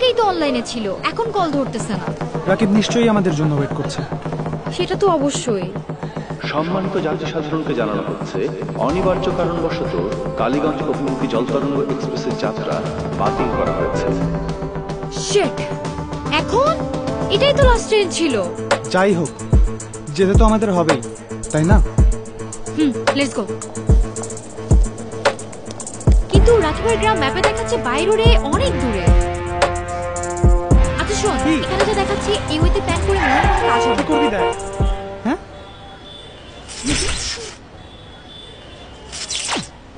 থেকেই তো অনলাইনে ছিল, এখন কল ধরতেছে না। রাকিব নিশ্চয়ই আমাদের জন্য ওয়েট করছে। সেটা তো অবশ্যই। সম্মানিত যাত্রী সাধারণকে জানানো হচ্ছে, অনিবার্য কারণবশত কালীগঞ্জ অভিমুখী জলতরঙ্গ এক্সপ্রেসের যাত্রা বাতিল করা হয়েছে। শিট, এখন এটাই তো লাস্ট ট্রেন ছিল। যাই হোক, যেতে তো আমাদের হবেই, তাই না? Let's go. কিন্তু রাকিবের গ্রাম ম্যাপে দেখাচ্ছে বাই রোডে অনেক দূরে। আচ্ছা শোন, এখানে যা দেখাচ্ছে এই ওয়েতে প্ল্যান করে মনে হয় কাজ হবে। করবি দেখ। হ্যাঁ,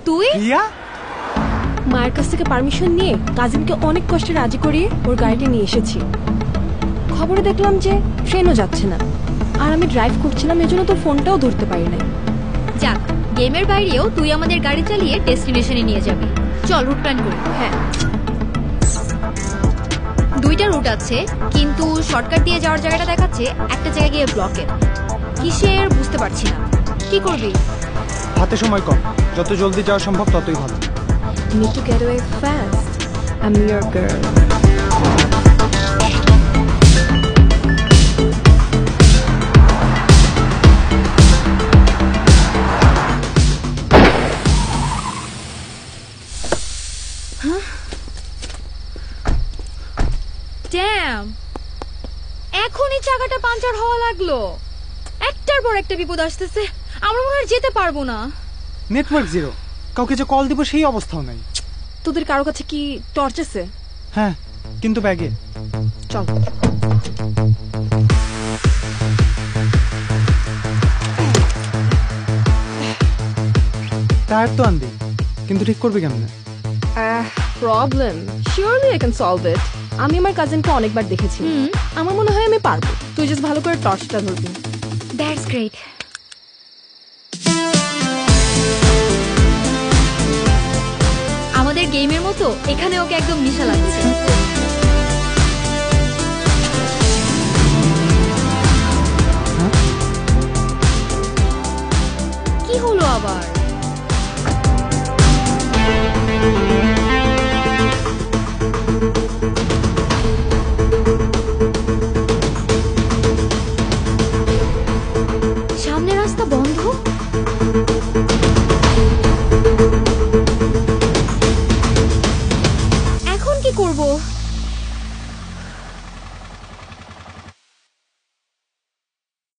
তুই রিয়া মায়ের কাছ থেকে পারমিশন নিয়ে কাজিনকে অনেক কষ্টে রাজি করিয়ে ওর গাড়িতে নিয়ে এসেছি। খবরে দেখলাম যে ট্রেনও যাচ্ছে না, আর আমি ড্রাইভ করছিলাম, এজন্য তোর ফোনটাও ধরতে পারি নাই। যাক, গেমের বাইরেও তুই আমাদের গাড়ি চালিয়ে ডেস্টিনেশনে নিয়ে যাবি। চল রুট প্ল্যান করি। হ্যাঁ, দুইটা রুট আছে, কিন্তু শর্টকাট দিয়ে যাওয়ার জায়গাটা দেখাচ্ছে একটা জায়গায় গিয়ে ব্লকের। কিসের বুঝতে পারছি না। কি করবি? হাতে সময় কম, যত জলদি যাওয়া সম্ভব ততই ভালো। need to get away fast. I'm your girl. Damn, এখনই চাকাটা পাঞ্চার হওয়া লাগলো। একটার পর একটা বিপদ আসতেছে, আমরা মনে হয় যেতে পারবো না। নেটওয়ার্ক জিরো, কাউকে যে কল দিব সেই অবস্থাও নাই। তোদের কারো কাছে কি টর্চ আছে? হ্যাঁ, কিন্তু ব্যাগে। চল। টায়ার তো আনবি, কিন্তু ঠিক করবি কেমনে? Problem, surely I can solve it. আমি আমার কাজিনকে অনেকবার দেখেছি, আমার মনে হয় আমি পারবো। তুই জাস্ট ভালো করে টর্চটা ধরবি। That's great. আমাদের গেমের মতো এখানে ওকে একদম নিশা লাগছে।